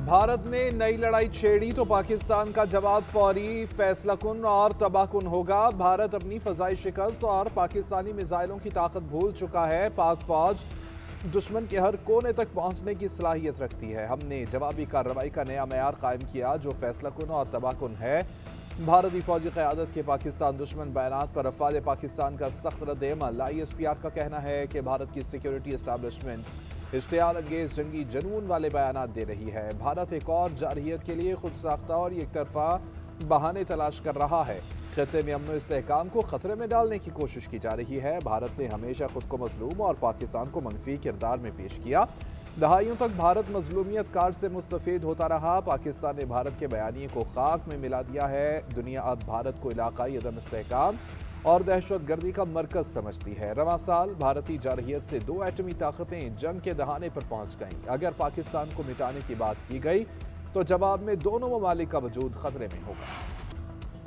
भारत ने नई लड़ाई छेड़ी तो पाकिस्तान का जवाब फौरी, फैसलाकुन और तबाहकुन होगा। भारत अपनी फजाई शिकस्त और पाकिस्तानी मिसाइलों की ताकत भूल चुका है। पाक फौज दुश्मन के हर कोने तक पहुंचने की सलाहियत रखती है। हमने जवाबी कार्रवाई का नया मैयार कायम किया जो फैसलाकुन और तबाहकुन है। भारतीय फौजी क़यादत के पाकिस्तान दुश्मन बयानात पर अफ़वाज पाकिस्तान का सख्त रद्द-ए-अमल। ISPR का कहना है कि भारत की सिक्योरिटी एस्टैब्लिशमेंट इश्तियाल अंगेज जंगी जनून वाले बयानात दे रही है। भारत एक और जारहियत के लिए खुद साख्ता और एक तरफा बहाने तलाश कर रहा है। खित्ते में अमन इस्तेहकाम को खतरे में डालने की कोशिश की जा रही है। भारत ने हमेशा खुद को मजलूम और पाकिस्तान को मनफी किरदार में पेश किया। दहाइयों तक भारत मजलूमियत कार्ड से मुस्तफीद होता रहा। पाकिस्तान ने भारत के बयानिए को खाक में मिला दिया है। दुनिया अब भारत को इलाकाई अदम इस्तेहकाम और दहशतगर्दी का मरकज समझती है। रवां साल भारतीय जारहियत से 2 एटमी ताकतें जंग के दहाने पर पहुंच गईं। अगर पाकिस्तान को मिटाने की बात की गई तो जवाब में दोनों ममालिक का वजूद खतरे में होगा।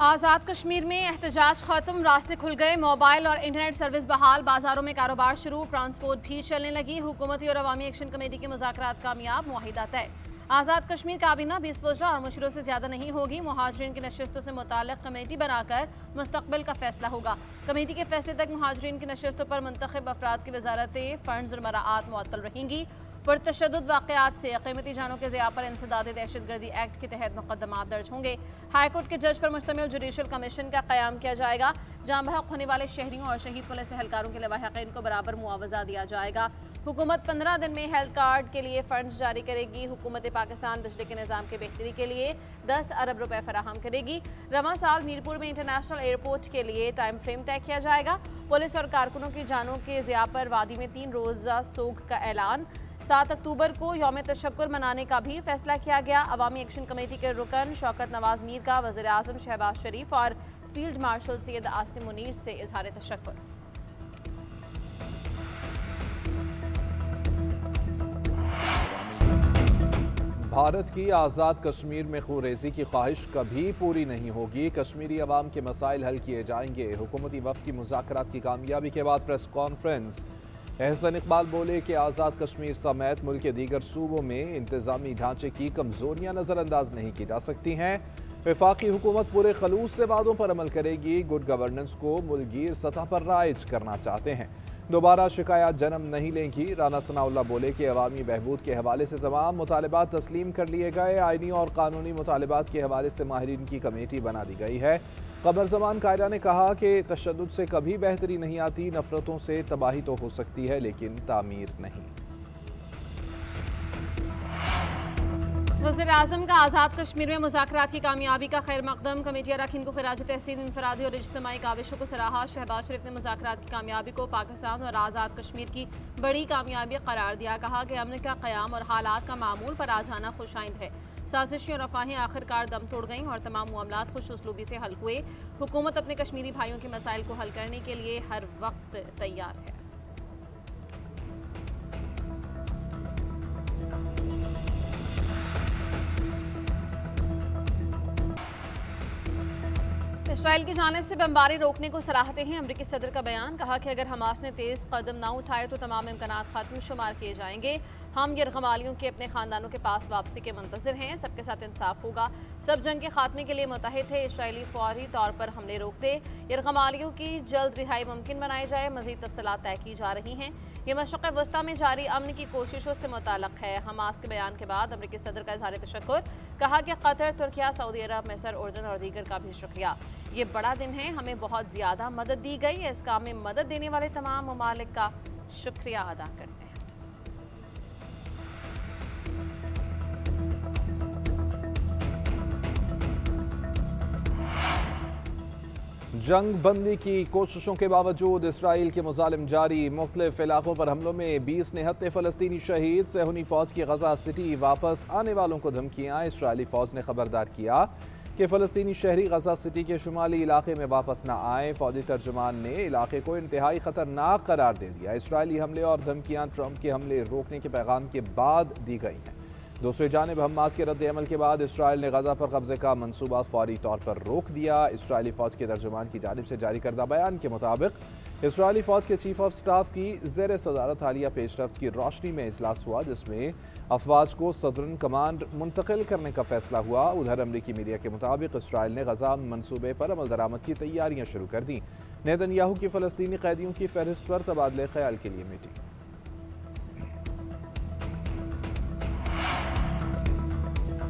आज़ाद कश्मीर में एहतजाज खत्म, रास्ते खुल गए, मोबाइल और इंटरनेट सर्विस बहाल, बाजारों में कारोबार शुरू, ट्रांसपोर्ट भी चलने लगी। हुकूमती और अवामी एक्शन कमेटी के मुज़ाकरात कामयाब, मुआहिदा तय। आज़ाद कश्मीर काबीना 20 वज़रा और मुशीरों से ज़्यादा नहीं होगी। मुहाजिरीन की नशिस्तों से मुताल्लिक़ कमेटी बनाकर मुस्तक़बिल का फैसला होगा। कमेटी के फैसले तक मुहाजिरीन की नशिस्तों पर मुंतखब अफराद की वजारतें फ़ंड्स और मराआत मुअत्तल रहेंगी। पुरतशद्दुद वाक़यात से क़ीमती जानों के ज़िया पर इंसदाद दहशतगर्दी एक्ट के तहत मुक़दमात दर्ज होंगे। हाईकोर्ट के जज पर मुश्तमिल जुडिशल कमीशन का क़याम किया जाएगा। जहाँ बहक होने वाले शहरियों और शहीद पुलिस एहलकारों के लवाहिकीन को बराबर मुआवजा दिया जाएगा। हुकूमत 15 दिन में हेल्थ कार्ड के लिए फ़ंड्स जारी करेगी। हुकूमत पाकिस्तान बिजली के निज़ाम की बेहतरी के लिए 10 अरब रुपए फराहम करेगी। रवां साल मीरपुर में इंटरनेशनल एयरपोर्ट के लिए टाइम फ्रेम तय किया जाएगा। पुलिस और कारकुनों की जानों के ज़िया पर वादी में 3 रोज़ा सोग का ऐलान। 7 अक्टूबर को यौम तशक्कुर मनाने का भी फैसला किया गया। अवामी एक्शन कमेटी के रुकन शौकत नवाज मीर का वज़ीर आज़म शहबाज शरीफ और फील्ड मार्शल सैयद आसिम मुनीर से इजहार तशक्कुर। भारत की आज़ाद कश्मीर में खूरेज़ी की ख्वाहिश कभी पूरी नहीं होगी। कश्मीरी अवाम के मसाइल हल किए जाएंगे। हुकूमती वफ़द की मुज़ाकरात की कामयाबी के बाद प्रेस कॉन्फ्रेंस। एहसन इकबाल बोले कि आज़ाद कश्मीर समेत मुल्क के दीगर सूबों में इंतज़ामी ढांचे की कमज़ोरियाँ नज़रअंदाज नहीं की जा सकती हैं। वफाकी हुकूमत पूरे खलूस से वादों पर अमल करेगी। गुड गवर्नेंस को मुल्कगीर सतह पर राइज करना चाहते हैं। दोबारा शिकायत जन्म नहीं लेंगी। राना सनाउल्लाह बोले कि अवामी बहबूद के हवाले से तमाम मुतालबात तस्लीम कर लिए गए। आइनी और कानूनी मुतालबात के हवाले से माहिरीन की कमेटी बना दी गई है। कमर ज़मान कायरा ने कहा कि तशद्दुद से कभी बेहतरी नहीं आती। नफरतों से तबाही तो हो सकती है लेकिन तामीर नहीं। वज़ीर आज़म का आज़ाद कश्मीर में मुज़ाकरात की कामयाबी का खैर मकदम। कमेटी अरकान को खिराज तहसीन इनफरादी और इज्तिमाई काविशों को सराहा। शहबाज शरीफ ने मुज़ाकरात की कामयाबी को पाकिस्तान और आज़ाद कश्मीर की बड़ी कामयाबी करार दिया। कहा कि अमन का क़याम और हालात का मामूल पर आ जाना खुशाइंद है। साजिशें और अफवाहें आखिरकार दम तोड़ गईं और तमाम मामलात खुश उसलूबी से हल हुए। हुकूमत अपने कश्मीरी भाइयों के मसाइल को हल करने के लिए हर वक्त तैयार है। इसराइल की जानिब से बमबारी रोकने को सराहते हैं अमरीकी सदर का बयान। कहा कि अगर हमास ने तेज़ कदम ना उठाए तो तमाम इम्कानात खत्म शुमार किए जाएंगे। हम यरगमालियों के अपने ख़ानदानों के पास वापसी के मुंतज़िर हैं। सबके साथ इंसाफ होगा। सब जंग के खात्मे के लिए मुतहद है। इसराइली फौरी तौर पर हमले रोक दे। यरगमालियों की जल्द रिहाई मुमकिन बनाई जाए। मज़ीद तफसीलात तय की जा रही हैं। ये मशक़ वस्ता में जारी अमन की कोशिशों से मुताल्लिक़ है। हमास के बयान के बाद अमरीकी सदर का इज़हार तशक्कुर। कहा कि कतर, तुर्किया, सऊदी अरब, मिस्र, उर्दन और दीगर का भी शुक्रिया। ये बड़ा दिन है। हमें बहुत ज़्यादा मदद दी गई है। इस काम में मदद देने वाले तमाम ममालिक का शुक्रिया अदा करते हैं। जंग बंदी की कोशिशों के बावजूद इसराइल के मुजालिम जारी। मुख्तलिफ इलाकों पर हमलों में 20 निहत्ते फ़लस्तीनी शहीद। सेहूनी फ़ौज की गजा सिटी वापस आने वालों को धमकियाँ। इसराइली फ़ौज ने खबरदार किया कि फ़लस्तीनी शहरी गजा सिटी के शुमाली इलाके में वापस न आए। फ़ौजी तर्जुमान ने इलाके को इंतहाई ख़तरनाक करार दे दिया। इसराइली हमले और धमकियाँ ट्रंप के हमले रोकने के पैगाम के बाद दी गई हैं। दूसरी जानिब हमास के रद्द-ए-अमल के बाद इसराइल ने गजा पर कब्जे का मंसूबा फौरी तौर पर रोक दिया। इसराइली फ़ौज के तर्जुमान की जानिब से जारी करदा बयान के मुताबिक इसराइली फौज के चीफ ऑफ स्टाफ की ज़ेर सदारत हालिया पेशरफ्त की रोशनी में इजलास हुआ, जिसमें अफवाज को सदरन कमांड मुंतकिल करने का फैसला हुआ। उधर अमरीकी मीडिया के मुताबिक इसराइल ने गजा मंसूबे पर अमल दरामद की तैयारियां शुरू कर दी। नेतन्याहू की फ़लस्तीनी कैदियों की फहरिस्त पर तबादले ख्याल के लिए मीटिंग।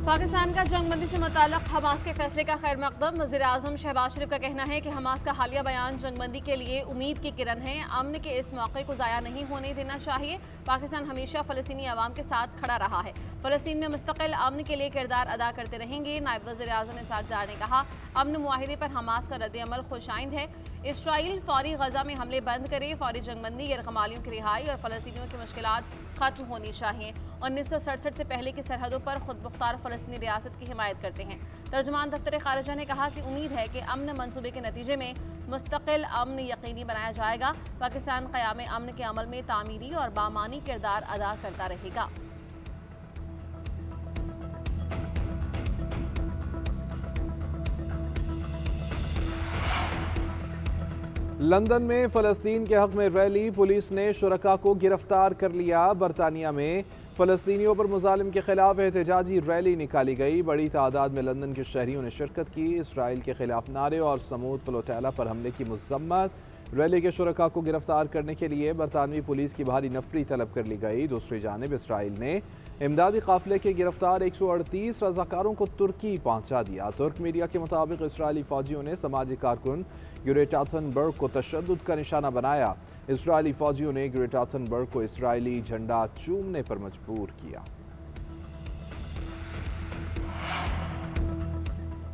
पाकिस्तान का जंगबंदी से मुताल्लिक़ हमास के फैसले का खैर मकदम। वज़ीर आज़म शहबाज शरीफ का कहना है कि हमास का हालिया बयान जंगबंदी के लिए उम्मीद की किरण है। अमन के इस मौके को ज़ाया नहीं होने देना चाहिए। पाकिस्तान हमेशा फ़लस्तीनी अवाम के साथ खड़ा रहा है। फ़लस्तीन में मुस्तकिल अमन के लिए किरदार अदा करते रहेंगे। नायब वज़ीर आज़म इसाक डार ने कहा, अमन मुआहिदे पर हमास का रद्द-ए-अमल खुशाइंद है। इसराइल फौरी गजा में हमले बंद करे, फौरी जंगबंदी, गैरकमालियों की रिहाई और फ़लस्तीनियों की मुश्किलात खत्म होनी चाहिए। 1967 से पहले की सरहदों पर खुद मुख्तार फ़लस्तीनी रियासत की हिमायत करते हैं। तर्जुमान दफ्तर खारिजा ने कहा कि उम्मीद है कि अमन मंसूबे के नतीजे में मुस्तकिल अमन यकीनी बनाया जाएगा। पाकिस्तान क़याम अमन के अमल में तामीरी और बामानी किरदार अदा करता रहेगा। लंदन में फ़लस्तीन के हक में रैली, पुलिस ने शुरका को गिरफ्तार कर लिया। बरतानिया में फ़लस्तीनियों पर मुजालिम के खिलाफ एहतजाजी रैली निकाली गई। बड़ी तादाद में लंदन के शहरियों ने शिरकत की। इसराइल के खिलाफ नारे और समूद फ्लोटेला पर हमले की मज़म्मत। रैली के शुरका को गिरफ्तार करने के लिए बरतानवी पुलिस की भारी नफरी तलब कर ली गई। दूसरी जानिब इसराइल ने इमदादी काफिले के गिरफ्तार 138 रजाकारों को तुर्की पहुंचा दिया। तुर्क मीडिया के मुताबिक इसराइली फौजियों ने समाजी कारकुन ग्रेटा थुनबर्ग को तशद्दुद का निशाना बनाया। इसराइली फौजियों ने ग्रेटा थुनबर्ग को इसराइली झंडा चूमने पर मजबूर किया।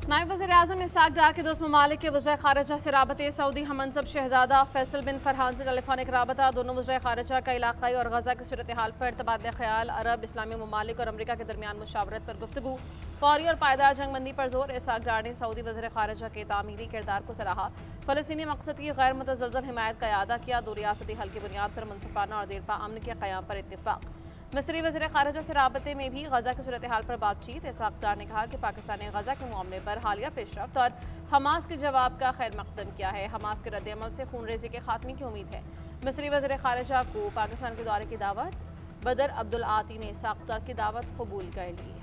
नायब वज़ीर आज़म इसाक डार के दोस्त ममालिक के वज़ीर ख़ारिजा से राबते। सऊदी हमनसब शहजादा फैसल बिन फरहान से टेलीफोनिक राबता। दोनों वज़ीर ख़ारिजा का इलाक़ाई और गज़ा की सूरत हाल पर तबादला ख्याल। अरब, इस्लामी ममालिक और अमरीका के दरमियान मुशावरत पर गुफ्तगू। फौरी और पायदार जंगबंदी पर जोर। इसाक डार ने सऊदी वज़ीर ख़ारिजा के तामीरी किरदार को सराहा। फ़लस्तीनी मकसद की गैर मुतज़लज़ल हिमायत का इआदा किया। दो रियासती हल की बुनियाद पर मुनसिफ़ाना और देरपा अमन के क़याम पर इत्तिफ़ाक़। मिस्री वज़ीर ख़ारिजा से राबते में भी गजा की सूरत हाल पर बातचीत। इसाक डार ने कहा कि पाकिस्तान ने गजा के मामले पर हालिया पेशरफ्त और हमास के जवाब का खैर मकदम किया है। हमास के रद्द-ए-अमल से खून रेज़ी के खात्मे की उम्मीद है। मिस्री वज़ीर ख़ारिजा को पाकिस्तान के दौरे की दावत। बदर अब्दुल आती ने इसाक डार की दावत कबूल कर ली।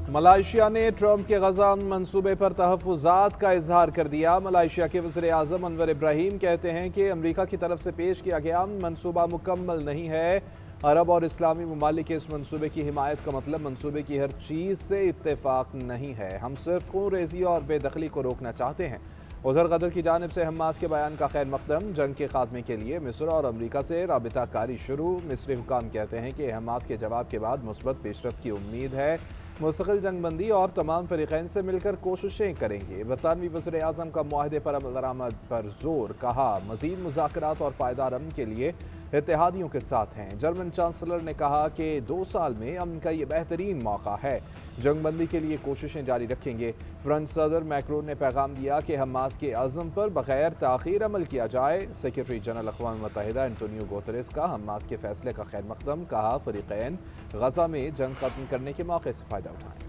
मलाइशिया ने ट्रंप के गजा मंसूबे पर तहफ़्फ़ुज़ात का इजहार कर दिया। मलाइशिया के वज़ीर आज़म अनवर इब्राहीम कहते हैं कि अमरीका की तरफ से पेश किया गया मंसूबा मुकम्मल नहीं है। अरब और इस्लामी ममालिक के इस मंसूबे की हिमायत का मतलब मंसूबे की हर चीज़ से इत्तेफाक नहीं है। हम सिर्फ खून रेज़ी और बेदखली को रोकना चाहते हैं। उधर कतर की जानिब से हमास के बयान का खैर मकदम। जंग के खात्मे के लिए मिस्र और अमरीका से राबिता कारी शुरू। मिस्री हुकाम कहते हैं कि हमास के जवाब के बाद मुस्बत पेशरफ्त की उम्मीद है। मुस्तकिल जंगबंदी और तमाम फरीक़ैन से मिलकर कोशिशें करेंगे। बरतानवी वज़ीर आज़म का मुआहदे पर अमल दरामद पर जोर। कहा, मज़ीद मुज़ाकरात और पायदार अमन के लिए इत्तेहादियों के साथ हैं। जर्मन चांसलर ने कहा कि 2 साल में अमन का ये बेहतरीन मौका है। जंगबंदी के लिए कोशिशें जारी रखेंगे। फ्रेंच सदर मैक्रोन ने पैगाम दिया कि हमास के अज़म पर बगैर ताख़ीर अमल किया जाए। सेक्रेटरी जनरल अक़वाम मुत्तहिदा एंटोनियो गुतेरेस का हमास के फैसले का खैर मकदम। कहा, फरीक़ैन गजा में जंग खत्म करने के मौके से फ़ायदा उठाएं।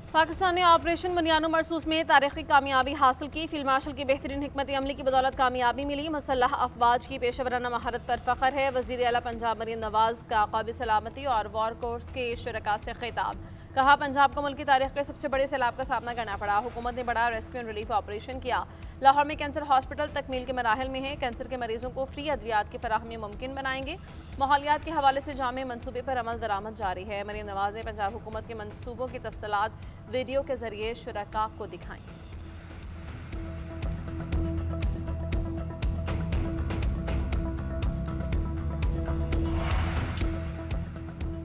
पाकिस्तान ने ऑपरेशन बुनियानो मरसूस में तारीखी कामयाबी हासिल की। फील्ड मार्शल की बेहतरीन हिकमत अमली की बदौलत कामयाबी मिली। मुसल्लह अफवाज की पेशेवराना महारत पर फ़ख्र है। वज़ीर आला पंजाब मरीम नवाज का क़ौमी सलामती और वॉर कोर्स के शुरका से खिताब। कहा, पंजाब को मुल्क की तारीख के सबसे बड़े सैलाब का सामना करना पड़ा। हुकूमत ने बड़ा रेस्क्यू एंड रिलीफ ऑपरेशन किया। लाहौर में कैंसर हॉस्पिटल तकमील के मराहल में है। कैंसर के मरीजों को फ्री अद्वियात की फराहमी मुमकिन बनाएंगे। माहौलियात के हवाले से जामे मंसूबे पर अमल दरामद जारी है। मरीम नवाज ने पंजाब हुकूमत के मंसूबों की तफसीलात वीडियो के जरिए शुरका को दिखाई।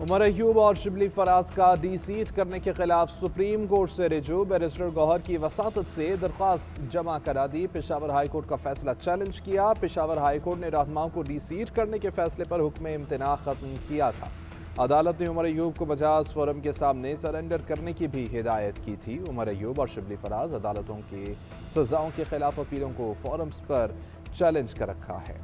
उमर अयूब और शिबली फराज का डी-सीट करने के खिलाफ सुप्रीम कोर्ट से रिजू। बैरिस्टर गौहर की वसातत से दरख्वास्त जमा करा दी। पेशावर हाई कोर्ट का फैसला चैलेंज किया। पेशावर हाई कोर्ट ने रहनुमाओं को डी-सीट करने के फैसले पर हुक्म इम्तिना खत्म किया था। अदालत ने उमर अयूब को बजाज फोरम के सामने सरेंडर करने की भी हिदायत की थी। उमर अयूब और शिबली फराज अदालतों की सजाओं के खिलाफ अपीलों को फोरम्स पर चैलेंज कर रखा है।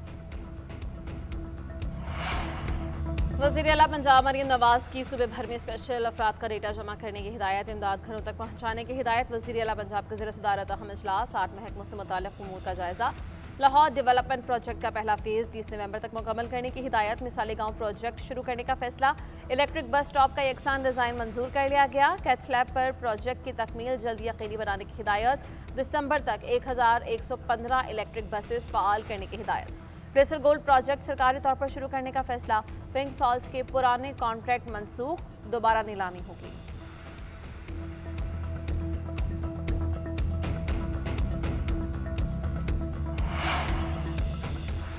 वज़ीर आला पंजाब मरीम नवाज की सूबे भर में स्पेशल अफराद का डेटा जमा करने की हिदायत, इमदाद घरों तक पहुँचाने की हिदायत। वज़ीर आला पंजाब के ज़रिए सदारत अहम इजलास, 8 महकमों से मुताल्लिक़ उमूर का जायजा। लाहौर डेवलपमेंट प्रोजेक्ट का पहला फेज़ 30 नवंबर तक मुकम्मल करने की हिदायत। मिसाली गांव प्रोजेक्ट शुरू करने का फैसला। इलेक्ट्रिक बस स्टॉप का यकसान डिज़ाइन मंजूर कर लिया गया। कैथ लैब पर प्रोजेक्ट की तकमील जल्द यकीनी बनाने की हिदायत। दिसंबर तक 1115 इलेक्ट्रिक बसेस फ़ाल करने की हिदायत। फ्रेसर गोल्ड प्रोजेक्ट सरकारी तौर पर शुरू करने का फैसला। पिंक सॉल्ट के पुराने कॉन्ट्रैक्ट मनसूख, दोबारा नीलामी होगी।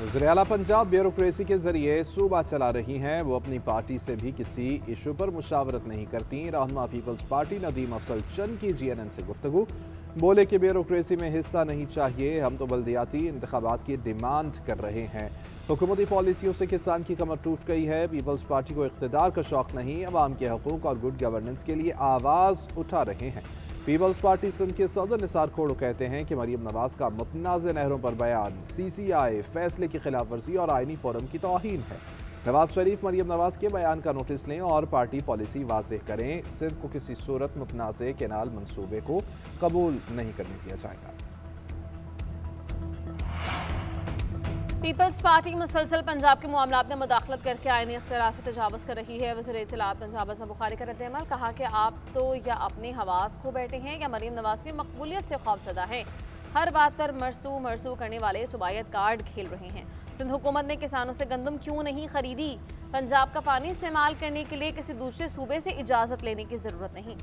वज़ीर आला पंजाब ब्यूरोक्रेसी के जरिए सूबा चला रही हैं। वो अपनी पार्टी से भी किसी इशू पर मुशावरत नहीं करती। रहनुमा पीपल्स पार्टी नदीम अफसल चंद की GNN से गुफ्तगू, बोले कि ब्यूरोक्रेसी में हिस्सा नहीं चाहिए, हम तो बल्दियाती इंतखाबात की डिमांड कर रहे हैं। हुकूमती पॉलिसियों से किसान की कमर टूट गई है। पीपल्स पार्टी को इख्तिदार का शौक नहीं, अवाम के हकूक और गुड गवर्नेंस के लिए आवाज़ उठा रहे हैं। पीपल्स पार्टी सिंध के सदर निसार खोड़ो कहते हैं कि मरीम नवाज का मुतनाज़ नहरों पर बयान CCI फैसले की खिलाफ वर्जी और आईनी फोरम की तौहीन है। नवाज शरीफ मरीम नवाज के बयान का नोटिस लें और पार्टी पॉलिसी वाज़ेह करें। सिंध को किसी सूरत मुतनाज़ कैनाल मंसूबे को कबूल नहीं करने दिया जाएगा। पीपल्स पार्टी मुसलसल पंजाब के मामलात में मुदाखलत करके आईनी इख्तियार से तजावुज़ कर रही है। वज़ीर इत्तलात पंजाब अज़म बुखारी का रद्द-ए-अमल, कहा कि आप तो या अपने हवास खो बैठे हैं या मरीम नवाज की मकबूलियत से खौफज़दा हैं। हर बात पर मरसू करने वाले सूबायत कार्ड खेल रहे हैं। सिंध हुकूमत ने किसानों से गंदम क्यों नहीं खरीदी? पंजाब का पानी इस्तेमाल करने के लिए किसी दूसरे सूबे से इजाज़त लेने की ज़रूरत नहीं।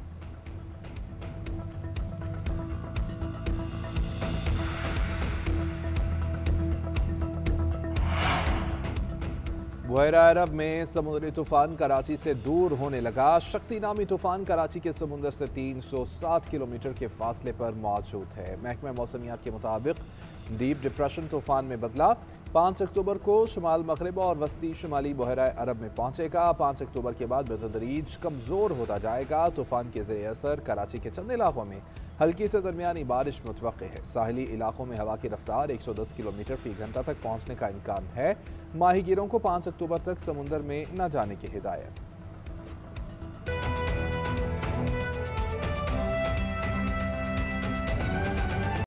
बहरा अरब में समुद्री तूफान कराची से दूर होने लगा। शक्ति नामी तूफान कराची के समुंदर से 360 किलोमीटर के फासले पर मौजूद है। महकमा मौसमियात के मुताबिक डीप डिप्रेशन तूफान में बदला। 5 अक्टूबर को शुमाल मगरिब और वस्ती शुमाली बहरा अरब में पहुंचेगा। 5 अक्टूबर के बाद बेतदरीज कमजोर होता जाएगा। तूफान के ज़रिए असर कराची के चंद इलाकों में हल्की से दरमियानी बारिश मुतवक्के है। साहिली इलाकों में हवा की रफ्तार 110 किलोमीटर फी घंटा तक पहुंचने का इम्कान है। माहीगीरों को 5 अक्टूबर तक समुंदर में न जाने की हिदायत।